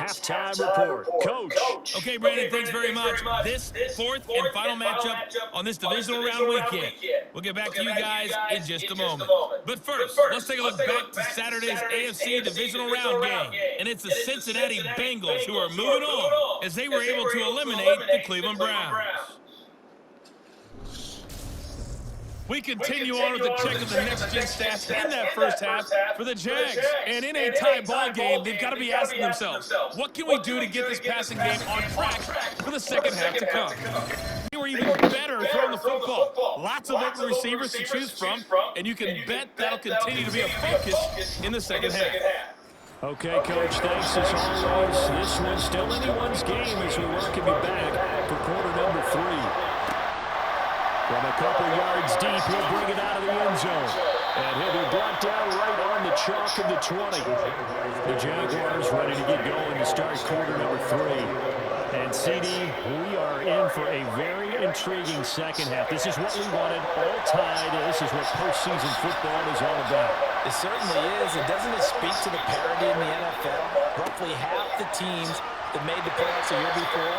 halftime report. Coach. Okay, Brandon, thanks very much. This fourth and final matchup on this divisional round weekend. We'll get back to you guys in just a moment. But first, let's take a look back to Saturday's AFC divisional round game. And it's the Cincinnati Bengals who are moving on as they were able to eliminate the Cleveland Browns. We continue on with the check of the next-gen stats in that first half for the Jags. And in a tie ball game, they've got to be asking themselves, what can we do to get this passing game on track for the second half to come? They were even better throwing the football. Lots of open receivers to choose from, and you can bet that'll continue to be a focus in the second half. Okay, Coach, thanks as always. This one's still anyone's game as we welcome you back for quarter number 3. From a couple yards deep, he'll bring it out of the end zone. And he'll be brought down right on the chalk of the 20. The Jaguars ready to get going to start quarter number 3. And CD, we are in for a very intriguing second half. This is what we wanted all tied. This is what postseason football is all about. It certainly is. And doesn't it speak to the parity in the NFL? Roughly half the teams that made the playoffs a year before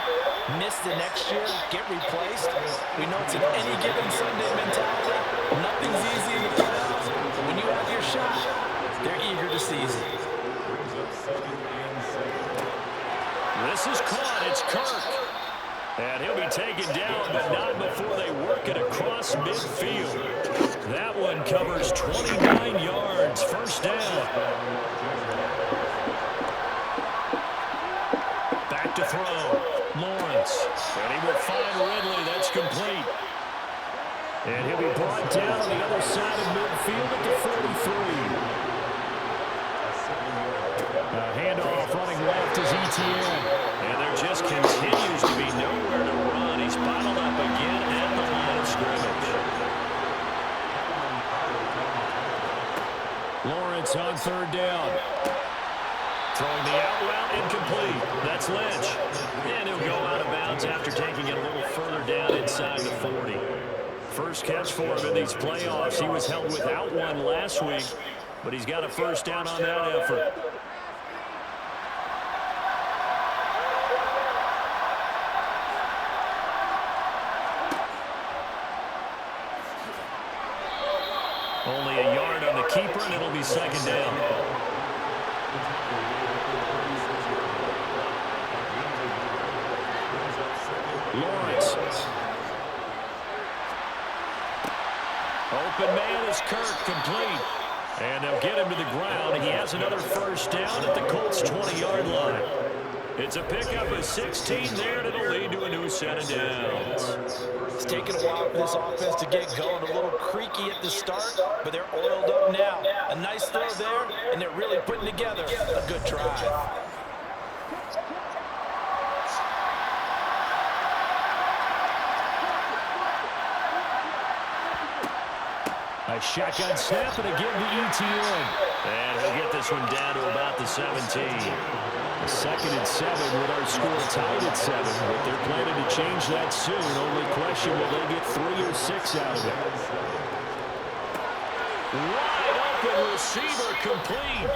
miss the next year, get replaced. We know it's an any given Sunday mentality. Nothing's easy in the playoffs. When you have your shot, they're eager to seize it. This is caught. It's Kirk. And he'll be taken down, but not before they work it across midfield. That one covers 29 yards. First down. Back to throw. Lawrence. And he will find Ridley. That's complete. And he'll be brought down on the other side of midfield at the 43. A handoff running left is ETN. And there just continues to be nowhere to run. He's bottled up again at the line of scrimmage. Lawrence on third down. Throwing the out route incomplete. That's Lynch. And he'll go out of bounds after taking it a little further down inside the 40. First catch for him in these playoffs. He was held without one last week, but he's got a first down on that effort. Only a yard on the keeper, and it'll be second down. Lawrence. Open man is Kirk, complete. And they'll get him to the ground. He has another first down at the Colts' 20-yard line. It's a pickup of 16 there, and it'll lead to a new set of downs. It's taken a while for this offense to get going. A little creaky at the start, but they're oiled up now. A nice throw there, and they're really putting together a good drive. A shotgun snap and again to ETN. And he'll get this one down to about the 17. A 2nd and 7 with our score tied at 7. But they're planning to change that soon. Only question, will they get 3 or 6 out of it? Wide open receiver complete.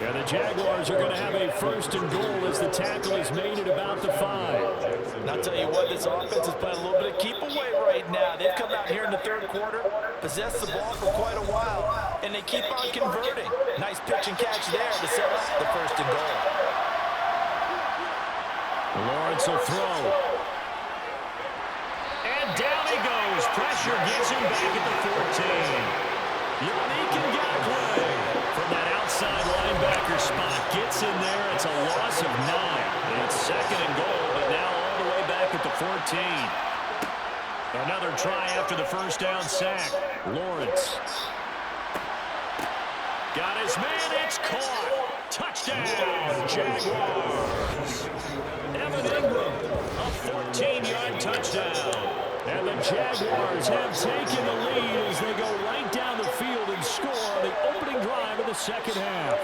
And the Jaguars are going to have a 1st and goal as the tackle is made at about the 5. And I'll tell you what, this offense is playing a little bit of keep away right now. They've come out here in the 3rd quarter, possessed the ball for quite a while, and they keep on converting. Nice pitch and catch there to set up the 1st and goal. Lawrence will throw. And down he goes. Pressure gets him back at the 14. Yannick Ngakoue from that outside linebacker spot gets in there. It's a loss of 9. And it's 2nd and goal, but now all the way back at the 14. Another try after the first down sack. Lawrence. Got his man. It's caught. Touchdown, Jaguars. Evan Ingram, a 14-yard touchdown. And the Jaguars have taken the lead as they go right down the field and score on the opening drive of the second half.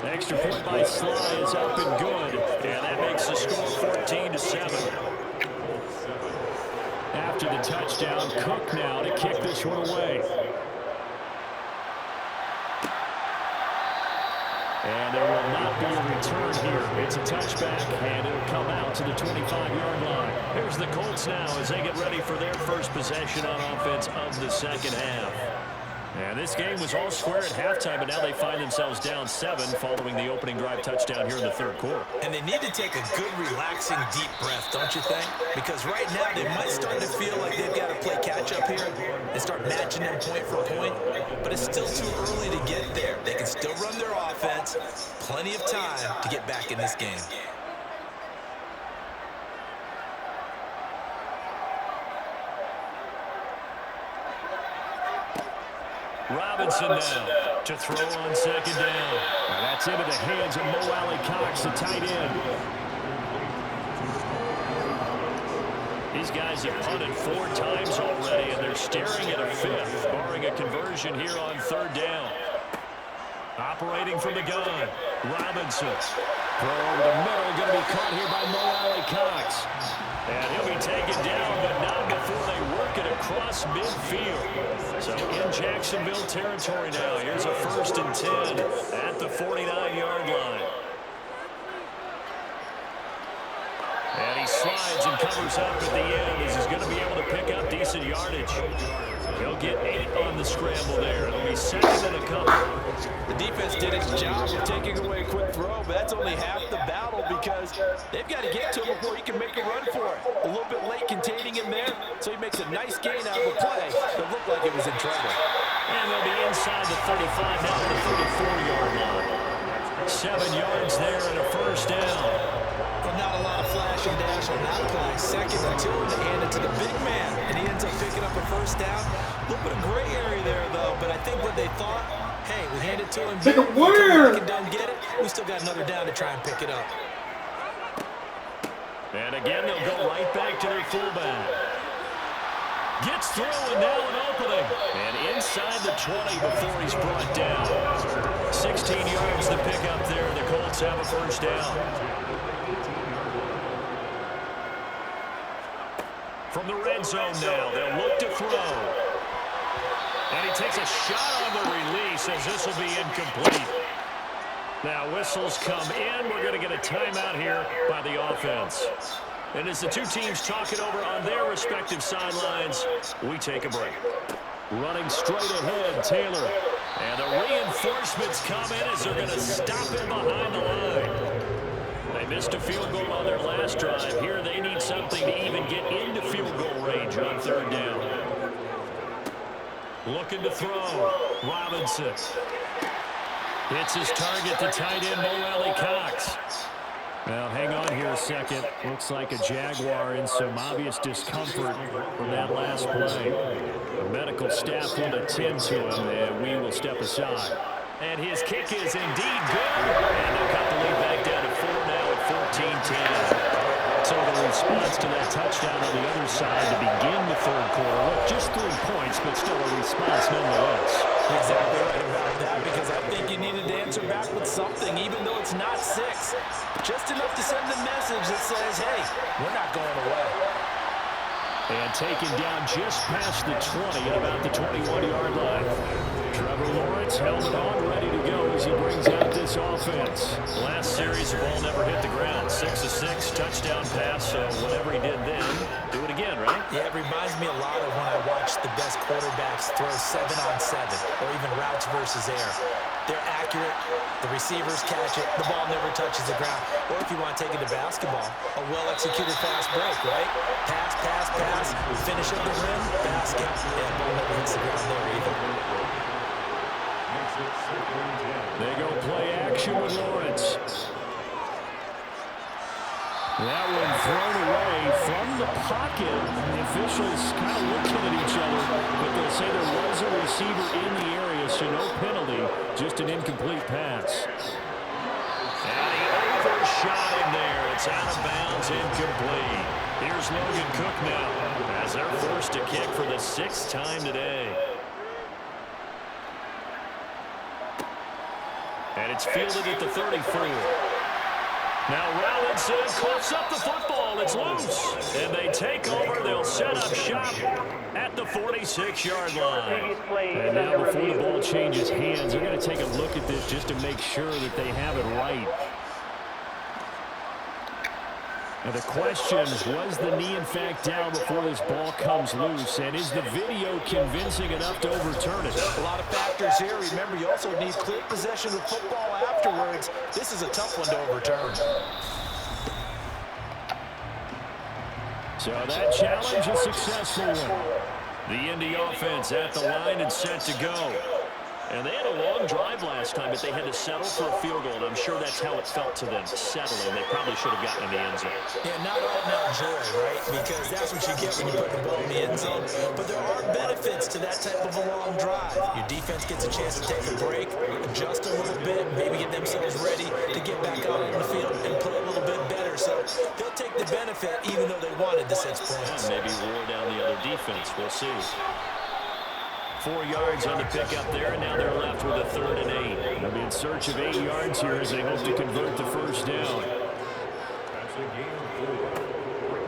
The extra point by Sly is up and good. And that makes the score 14-7. After the touchdown, Cook now to kick this one away. And there will not be a return here. It's a touchback, and it'll come out to the 25-yard line. Here's the Colts now as they get ready for their first possession on offense of the second half. And this game was all square at halftime, but now they find themselves down 7 following the opening drive touchdown here in the third quarter. And they need to take a good, relaxing, deep breath, don't you think? Because right now they might start to feel like they've got to play catch-up here and start matching them point for point. But it's still too early to get there. They can still run their offense. Plenty of time to get back in this game. Robinson now to throw on second down. And that's into the hands of Mo Alley-Cox, the tight end. These guys have punted 4 times already, and they're staring at a 5th, barring a conversion here on third down. Operating from the gun, Robinson. Throw over the middle, going to be caught here by Mo Alley-Cox. And he'll be taken down, but not before they work it across midfield. So in Jacksonville territory now. Here's a 1st and 10 at the 49-yard line. And he slides and covers up at the end as he's going to be able to pick up decent yardage. He'll get 8 on the scramble there. It'll be 2nd and a couple. The defense did its job of taking away a quick throw, but that's only half the battle because they've got to get to him before he can make a run for it. A little bit late containing him there, so he makes a nice gain out of a play that looked like it was in trouble. And they'll be inside the 35, now to the 34-yard line. 7 yards there and a 1st down. But not a lot of flash and dash on that play. 2nd and 2, and they hand it to the big man, and he ends up picking up a 1st down. A little bit of gray area there, though, but I think what they thought, hey, we hand it to him. Take it where? We don't get it. We still got another down to try and pick it up. And again, they'll go right back to their fullback. Gets through, and now an opening. And inside the 20 before he's brought down. 16 yards to pick up there. The Colts have a 1st down. From the red zone now, they'll look to throw. And he takes a shot on the release as this will be incomplete. Now whistles come in. We're going to get a timeout here by the offense. And as the two teams talk it over on their respective sidelines, we take a break. Running straight ahead, Taylor. And the reinforcements come in as they're going to stop him behind the line. They missed a field goal on their last drive. Here they need something to even get into field goal range on third down. Looking to throw. Robinson. Hits his target, the tight end, Mo Alley-Cox. Now, hang on here a second. Looks like a Jaguar in some obvious discomfort from that last play. The medical staff will attend to him, and we will step aside. And his kick is indeed good. And they'll cut the lead back down to 4 now at 14-10. So the response to that touchdown on the other side to begin the third quarter. Look, just 3 points, but still a response nonetheless. Exactly right about that, because I think you needed to answer back with something, even though it's not 6. Just enough to send a message that says, hey, we're not going away. And taken down just past the 20 at about the 21-yard line. Trevor Lawrence, helmet on, ready to go as he brings out this offense. Last series, the ball never hit the ground. 6 of 6, touchdown pass, so whatever he did then, do it again, right? Yeah, it reminds me a lot of when I watch the best quarterbacks throw 7-on-7 or even routes versus air. They're accurate, the receivers catch it, the ball never touches the ground. Or if you want to take it to basketball, a well-executed fast break, right? Pass, pass, pass, finish at the rim, basket. Yeah, the ball never hits the ground there either. They go play action with Lawrence. That one thrown away from the pocket. The officials kind of looking at each other, but they'll say there was a receiver in the area, so no penalty, just an incomplete pass. And he overshot him there. It's out of bounds, incomplete. Here's Logan Cook now, as they're forced to kick for the 6th time today. And it's fielded at the 34. Now Robinson coughs up the football. It's loose. And they take over. They'll set up shop at the 46-yard line. And now before the ball changes hands, they're going to take a look at this just to make sure that they have it right. Now the question, was the knee in fact down before this ball comes loose? And is the video convincing enough to overturn it? A lot of factors here. Remember, you also need clear possession of football afterwards. This is a tough one to overturn. So that challenge is successful one. The Indy offense at the line and set to go. And they had a long drive last time, but they had to settle for a field goal. And I'm sure that's how it felt to them, settling. They probably should have gotten in the end zone. Yeah, not all now joy, right? Because that's what you get when you put the ball in the end zone. But there are benefits to that type of a long drive. Your defense gets a chance to take a break, adjust a little bit, maybe get themselves ready to get back out on the field and play a little bit better. So they'll take the benefit even though they wanted the 6 points. Maybe wore down the other defense. We'll see. 4 yards on the pickup there, and now they're left with a 3rd and 8. They'll be in search of 8 yards here as they hope to convert the first down.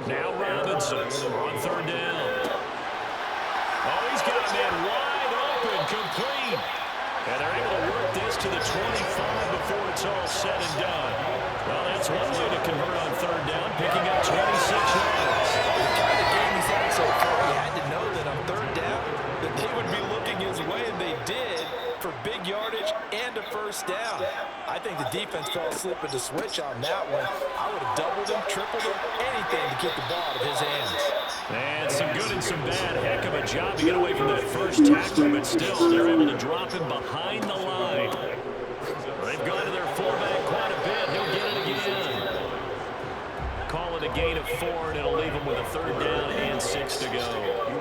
Now Robinson on 3rd down. Oh, he's got a man wide open, complete. And they're able to work this to the 25 before it's all said and done. Well, that's one way to convert on 3rd down, picking up 26 yards. The kind of game he's had so far, you had to know that on 3rd down, that they would be looking his way, and they did, for big yardage and a first down. I think the defense fell asleep at the switch on that one. I would have doubled him, tripled him, anything to keep the ball out of his hands. And some good and some bad. Heck of a job to get away from that first tackle, but still they're able to drop him behind the line. They've gone to their fullback quite a bit. He'll get it again. Call it a gain of 4, and it'll leave him with a 3rd down and 6 to go.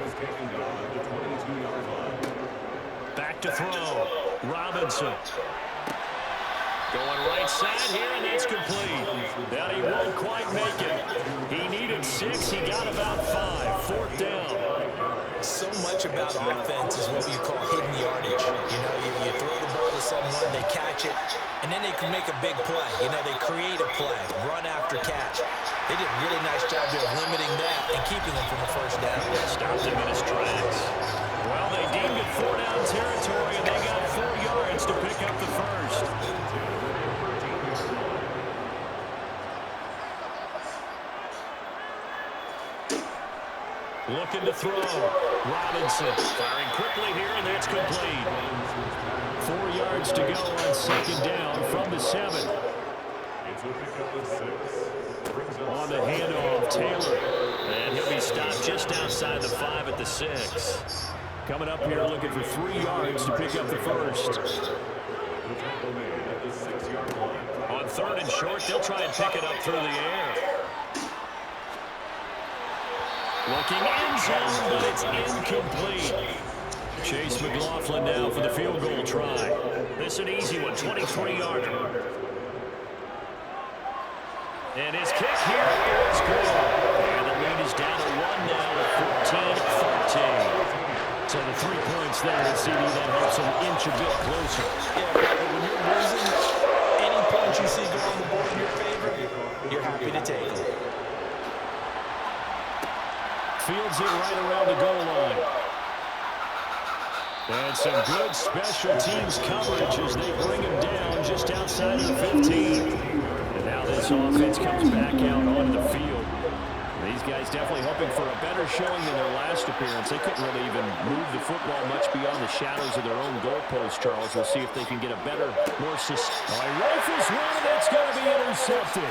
Back to throw. Robinson. Going right side here, and that's complete. Now he won't quite make it. He needed 6. He got about 5. 4th down. So much about offense is what you call hidden yardage. You know, you throw the ball to someone, they catch it, and then they can make a big play. You know, they create a play, run after catch. They did a really nice job there of limiting that and keeping them from the first down. Stopped him in his tracks. Well, they deemed it 4-down territory, and they got 4 yards to pick up the first. Looking to throw. Robinson firing quickly here, and that's complete. 4 yards to go on 2nd down from the 7. On the handoff, Taylor. And he'll be stopped just outside the 5 at the 6. Coming up here looking for 3 yards to pick up the first. On 3rd and short, they'll try and pick it up through the air. Looking end zone, but it's incomplete. Chase McLaughlin now for the field goal try. This an easy one, 23-yarder. And his kick here is good. And the lead is down to 1 now at 14-13. So the 3 points there to CD that helps him inch a bit closer. Yeah, but when you're losing, any points you see go on the board in your favor, you're happy to take them. Fields it right around the goal line. And some good special teams coverage as they bring him down just outside of the 15. And now this offense comes back out onto the field. These guys definitely hoping for a better showing than their last appearance. They couldn't really even move the football much beyond the shadows of their own goalpost, Charles. We'll see if they can get a better, more rifles one, and it's going to be intercepted.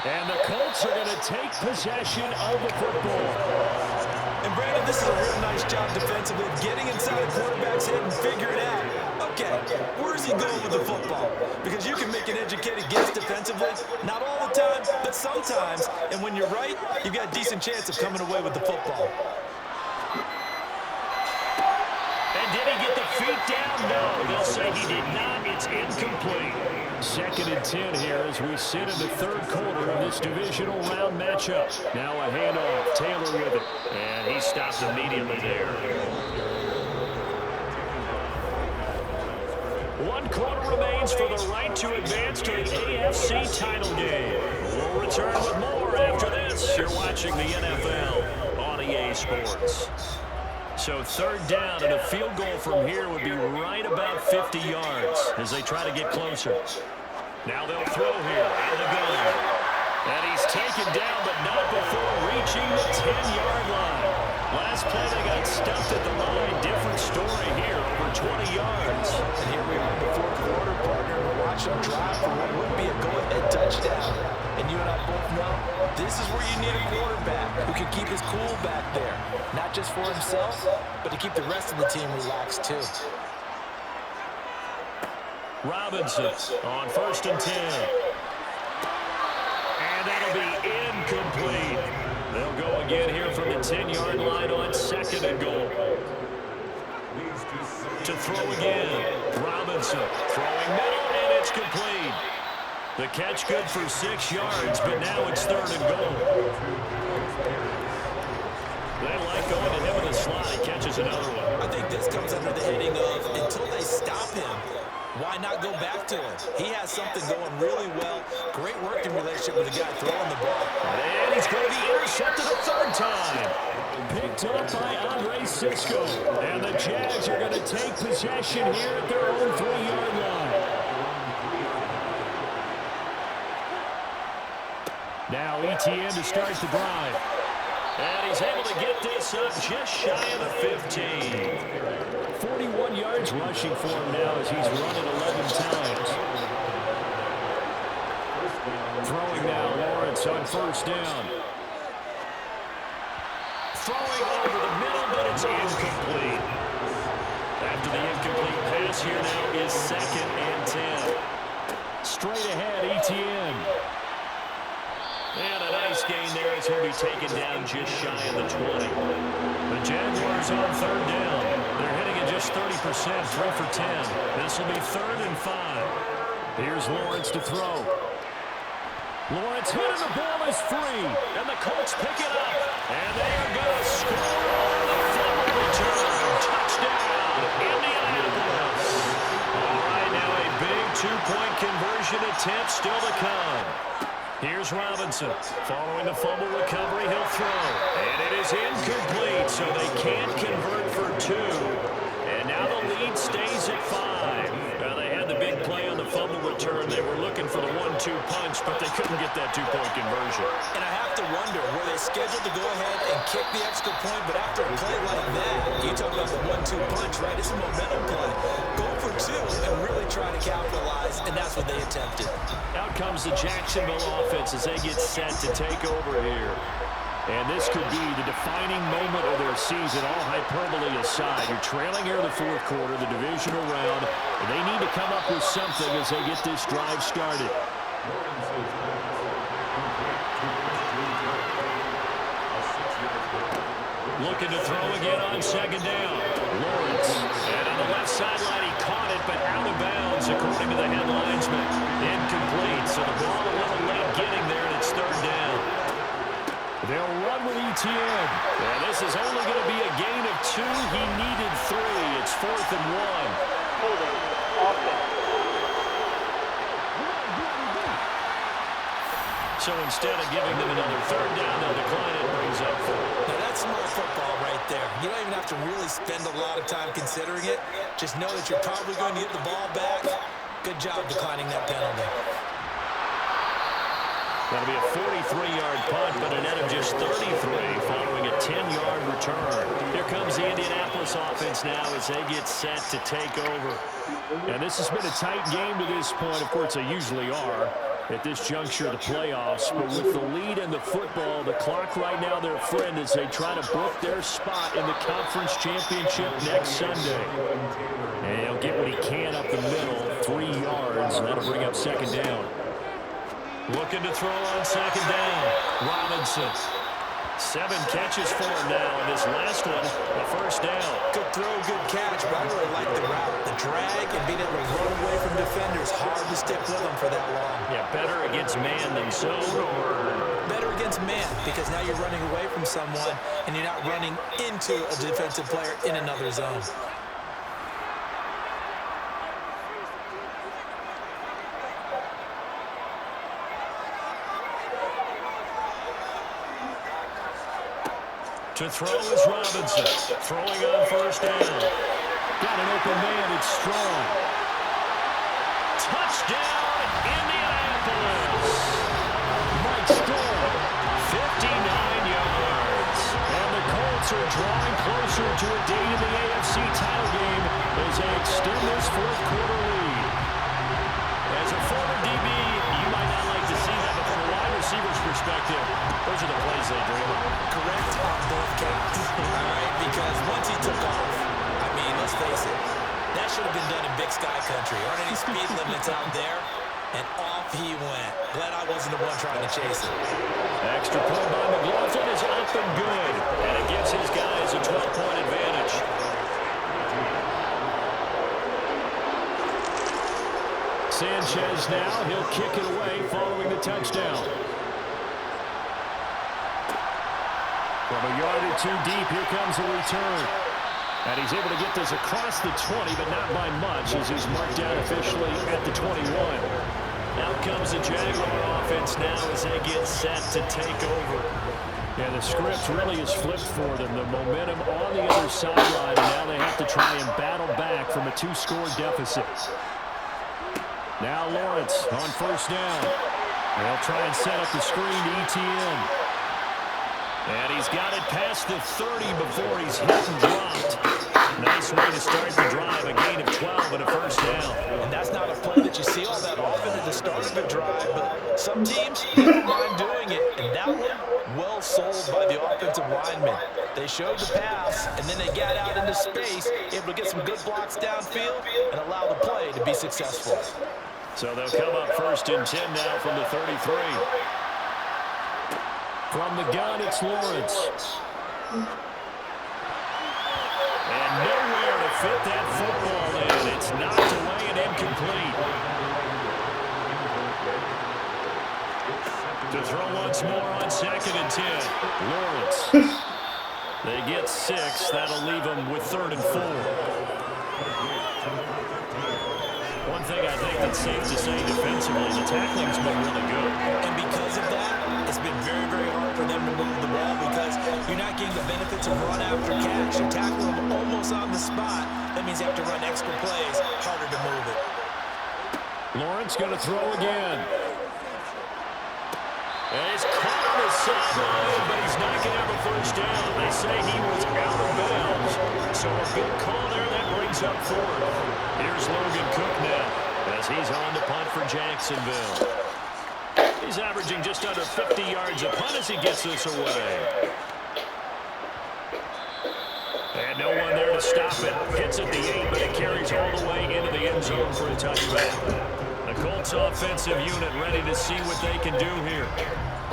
And the Colts are going to take possession of the football. And Brandon, this is a real nice job defensively, getting inside the quarterback's head and figuring out, okay, where's he going with the football? Because you can make an educated guess defensively, not all the time, but sometimes. And when you're right, you've got a decent chance of coming away with the football. And did he get the feet down? No, they'll say he did not. It's incomplete. 2nd and 10 here as we sit in the 3rd quarter of this divisional round matchup. Now a handoff. Taylor with it. And he stopped immediately there. 1 quarter remains for the right to advance to the AFC title game. We'll return with more after this. You're watching the NFL on EA Sports. So third down, and a field goal from here would be right about 50 yards as they try to get closer. Now they'll throw here on the gun. And he's taken down, but not before reaching the 10-yard line. Last play, they got stuffed at the line. Different story here, over 20 yards. And here we are in the fourth quarter, partner. We're watching them drive for what would be a go-ahead touchdown. And you and I both know this is where you need a quarterback who can keep his cool back there. Not just for himself, but to keep the rest of the team relaxed, too. Robinson on 1st and 10. That'll be incomplete. They'll go again here from the 10-yard line on 2nd and goal. To throw again, Robinson throwing middle, and it's complete. The catch good for 6 yards, but now it's 3rd and goal. They like going to him in the slot. He catches another one. I think this comes under the heading of until they stop him, why not go back to him? He has something going really well. Great working relationship with the guy throwing the ball. And he's going to be intercepted a 3rd time. Picked up by Andre Sisco. And the Jags are going to take possession here at their own 3-yard line. Now ETN to start the drive. And he's able to get this up just shy of the 15. 41 yards rushing for him now as he's run it 11 times. Throwing now, Lawrence on 1st down. Throwing over the middle, but it's incomplete. After the incomplete pass here now is 2nd and 10. Straight ahead, ETN. And a nice gain there as he'll be taken down just shy of the 20. The Jaguars on 3rd down. They're hitting at just 30%, 3 for 10. This will be 3rd and 5. Here's Lawrence to throw. Lawrence hitting the ball is free, and the Colts pick it up. And they are going to score on the fumble return. Touchdown, Indianapolis. All right, now a big 2-point conversion attempt still to come. Here's Robinson. Following the fumble recovery, he'll throw. And it is incomplete, so they can't convert for 2. And now the lead stays at 5. Now they had the big play on the fumble return. They were looking for the 1-2 punch, but they couldn't get that 2-point conversion. And I have to wonder, were they scheduled to go ahead and kick the extra point? But after a play like that, you talk about the 1-2 punch, right? It's a momentum play. Go for 2 and really try to capitalize, and that's what they attempted. Out comes the Jacksonville offense as they get set to take over here. And this could be the defining moment of their season, all hyperbole aside. You're trailing here in the 4th quarter, the divisional round, and they need to come up with something as they get this drive started. Looking to throw again on 2nd down. Lawrence. And on the left sideline, he caught it, but out of bounds, according to the head linesman. Incomplete, so the ball a little late getting there, and it's 3rd down. They'll run with ETN. And this is only going to be a gain of 2. He needed 3. It's 4th and 1. So instead of giving them another 3rd down, they'll decline it, brings up 4. Now that's smart football right there. You don't even have to really spend a lot of time considering it. Just know that you're probably going to get the ball back. Good job declining that penalty. That'll be a 43-yard punt, but a net of just 33 following a 10-yard return. Here comes the Indianapolis offense now as they get set to take over. And this has been a tight game to this point. Of course, they usually are at this juncture of the playoffs. But with the lead in the football, the clock right now their friend as they try to book their spot in the conference championship next Sunday. And he'll get what he can up the middle, 3 yards, and that'll bring up 2nd down. Looking to throw on 2nd down. Robinson. 7 catches for him now, and this last one, a 1st down. Good throw, good catch, but I really like the route. The drag and being able to run away from defenders, hard to stick with them for that long. Yeah, better against man than zone, or? Better against man, because now you're running away from someone, and you're not running into a defensive player in another zone. To throw is Robinson. Throwing on first down. Got an open man. It's Strong. Touchdown, Indianapolis. Mike Strong, 59 yards. And the Colts are drawing closer to a date in the AFC title game as they extend this fourth quarter lead. As a former DB, you might not like to see that, but from a wide receiver's perspective, those are the plays they dream of. Correct on both counts, all right? Because once he took off, I mean, let's face it, that should have been done in Big Sky Country. Aren't any speed limits out there? And off he went. Glad I wasn't the one trying to chase it. Extra point by McLaughlin is up and good. And it gives his guys a 12-point advantage. Sanchez now, he'll kick it away following the touchdown. From a yard or two deep, here comes a return. And he's able to get this across the 20, but not by much, as he's marked down officially at the 21. Out comes the Jaguar offense now as they get set to take over. Yeah, the script really is flipped for them. The momentum on the other sideline, and now they have to try and battle back from a 2-score deficit. Now Lawrence on first down. They'll try and set up the screen to ETN. And he's got it past the 30 before he's hit and dropped. Nice way to start the drive, a gain of 12 and a first down. And that's not a play that you see all that often at the start of a drive, but some teams don't mind doing it. And that one, well sold by the offensive lineman. They showed the pass, and then they got out into space, able to get some good blocks downfield and allow the play to be successful. So they'll come up first and 10 now from the 33. From the gun, it's Lawrence. And nowhere to fit that football in. It's knocked away and incomplete. To throw once more on second and 10. Lawrence. They get 6. That'll leave them with 3rd and 4. One thing I think that's safe to say defensively, the tackling's been really good. And because of that, it's been very, very hard for them to move the ball because you're not getting the benefits of run after catch. You're tackling them almost on the spot. That means you have to run extra plays, harder to move it. Lawrence going to throw again. And he's caught on the sideline, but he's not going to have a first down. They say he was out of bounds. So a good call there that brings up 4th. Here's Logan Cook now as he's on to punt for Jacksonville. He's averaging just under 50 yards a punt as he gets this away. And no one there to stop it. Hits at the 8, but it carries all the way into the end zone for a touchback. The Colts offensive unit ready to see what they can do here.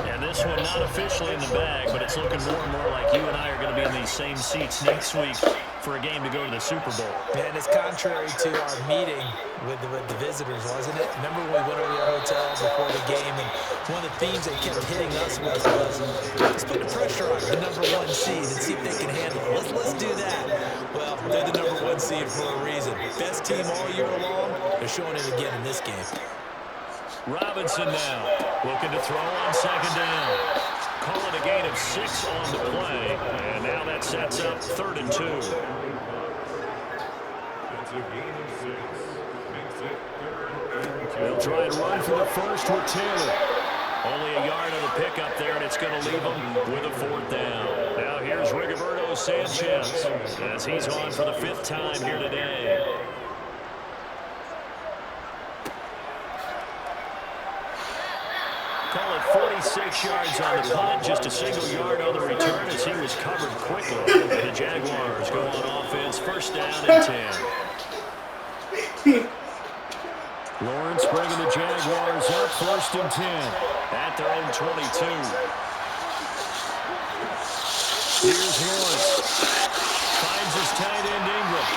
And this one not officially in the bag, but it's looking more and more like you and I are going to be in these same seats next week for a game to go to the Super Bowl. And it's contrary to our meeting with the visitors, wasn't it? Remember when we went over to our hotel before the game, and one of the themes they kept hitting us with was, let's put the pressure on the #1 seed and see if they can handle it. Let's do that. Well, they're the #1 seed for a reason. Best team all year long. They're showing it again in this game. Robinson now looking to throw on second down. Calling a gain of 6 on the play. And now that sets up 3rd and 2. They'll try and run for the first with Taylor. Only a yard on the pickup there, and it's going to leave them with a 4th down. Now here's Rigoberto Sanchez as he's on for the 5th time here today. Call it 46 yards on the punt, just a single yard on the return as he was covered quickly. The Jaguars go on offense, first down and 10. Lawrence bringing the Jaguars up, 1st and 10 at their own 22. Here's Lawrence. Finds his tight end Ingram.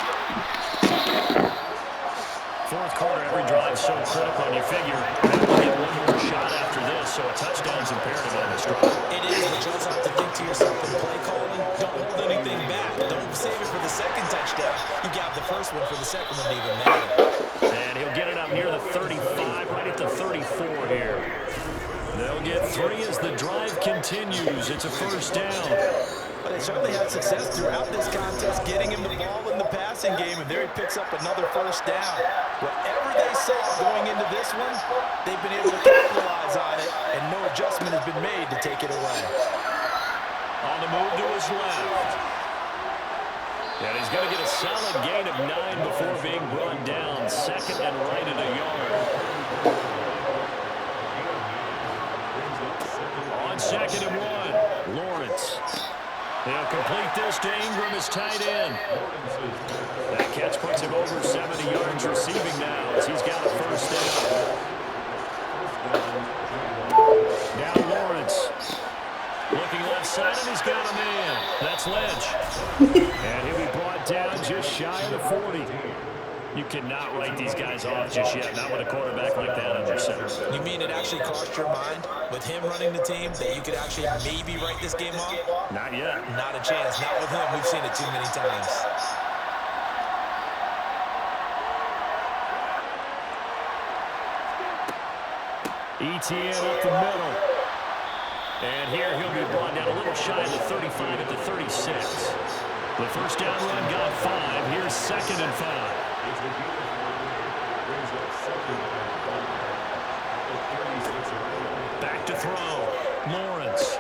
4th quarter, every drive so critical, and you figure they'll get one more shot after this, so a touchdown's imperative on this drive. It is, but you also have to think to yourself in play calling, don't hold anything back. Don't save it for the 2nd touchdown. You got the 1st one for the 2nd one to even matter. And he'll get it up near the 35, right at the 34 here. They'll get 3 as the drive continues. It's a first down. But they certainly had success throughout this contest, getting him the ball in the passing game, and there he picks up another first down. Whatever they saw going into this one, they've been able to capitalize on it, and no adjustment has been made to take it away. On the move to his left. And he's going to get a solid gain of 9 before being brought down. Second and right at a yard. On second and 1, Lawrence. They'll complete this to Ingram as tight end. That catch puts him over 70 yards receiving now as he's got a first down. Now Lawrence. Looking left side, and he's got a man. That's Lynch. And he'll be brought down just shy of the 40. You cannot write these guys off just yet, not with a quarterback like that under center. You mean it actually crossed your mind with him running the team that you could actually maybe write this game off? Not yet. Not a chance. Not with him. We've seen it too many times. ETN up the middle. And here he'll be brought down a little shy of the 35 at the 36. The first down run got 5. Here's second and 5. Back to throw. Lawrence.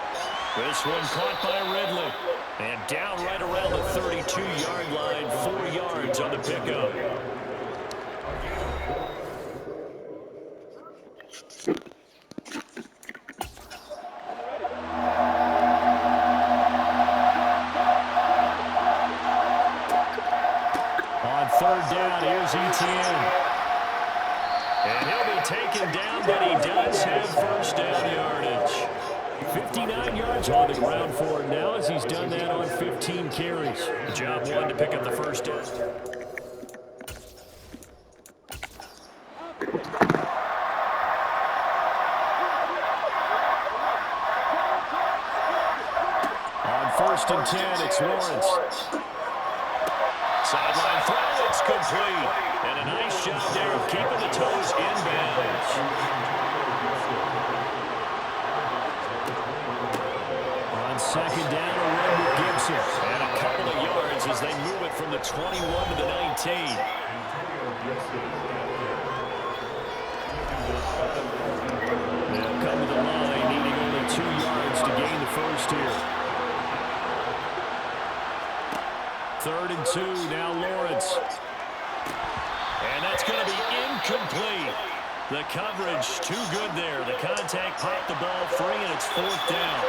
This one caught by Ridley. And down right around the 32-yard line. 4 yards on the pickup. Third down, here's ETN. And he'll be taken down, but he does have first down yardage. 59 yards on the ground for him now as he's done that on 15 carries. Job one to pick up the first down. On first and 10, it's Lawrence. Sideline throw, it's complete. And a nice job there of keeping the toes inbounds. On second down, a run with Gibson. And a couple of yards as they move it from the 21 to the 19. They'll come to the line, needing only 2 yards to gain the first here. Third and 2, now Lawrence. And that's going to be incomplete. The coverage too good there. The contact popped the ball free, and it's fourth down.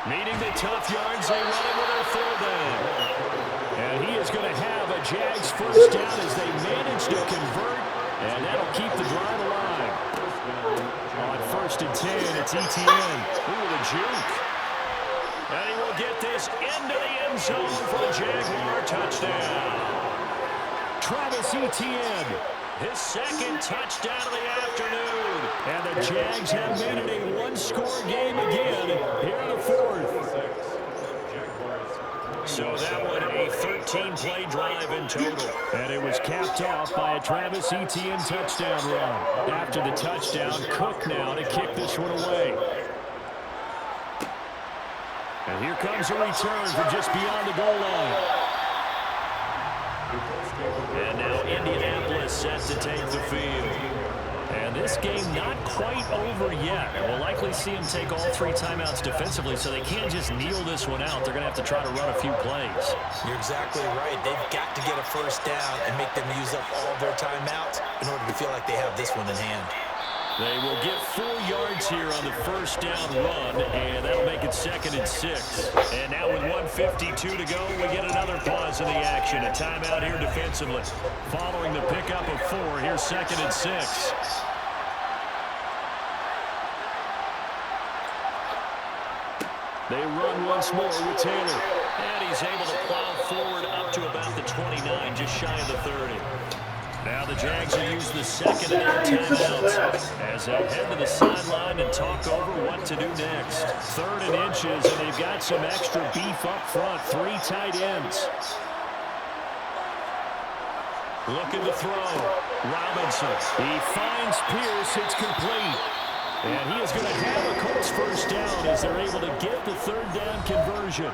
Needing the tough yards, they run it with their third down. And he is going to have a Jags first down as they manage to convert, and that'll keep the drive alive. On first and 10, it's ETN. Ooh, the juke. And he will get this into the end zone for a Jaguar touchdown. Travis Etienne, his second touchdown of the afternoon. And the Jags have made it a one-score game again here in the fourth. So that one a 13-play drive in total. And it was capped off by a Travis Etienne touchdown run. After the touchdown, Cook now to kick this one away. And here comes a return from just beyond the goal line. And now Indianapolis set to take the field. And this game not quite over yet. And we'll likely see them take all 3 timeouts defensively, so they can't just kneel this one out. They're going to have to try to run a few plays. You're exactly right. They've got to get a first down and make them use up all their timeouts in order to feel like they have this one in hand. They will get 4 yards here on the first down run, and that'll make it second and 6. And now with 1:52 to go, we get another pause in the action. A timeout here defensively. Following the pickup of 4, here's second and 6. They run once more with Taylor. And he's able to plow forward up to about the 29, just shy of the 30. Now the Jags will use the second and 8 timeouts as they'll head to the sideline and talk over what to do next. Third and inches, and they've got some extra beef up front. 3 tight ends. Looking to throw. Robinson. He finds Pierce. It's complete. And he is going to have a Colts first down as they're able to get the third down conversion.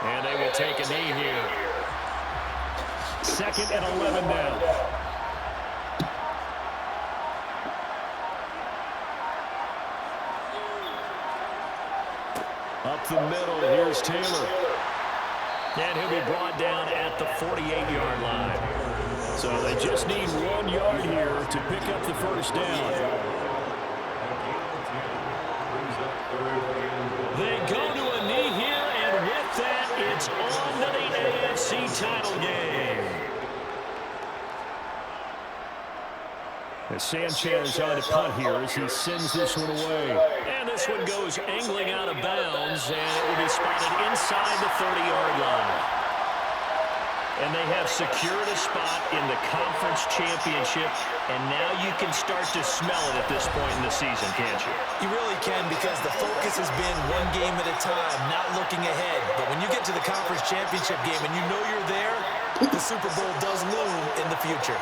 And they will take a knee here. 2nd and 11 now. Up the middle, here's Taylor. And he'll be brought down at the 48-yard line. So they just need 1 yard here to pick up the first down. They go to a knee here, and with that, it's on to the AFC title game. As Sanchez on to punt here as he sends this one away. And this one goes angling out of bounds, and it will be spotted inside the 30-yard line. And they have secured a spot in the conference championship, and now you can start to smell it at this point in the season, can't you? You really can, because the focus has been one game at a time, not looking ahead. But when you get to the conference championship game and you know you're there, the Super Bowl does loom in the future.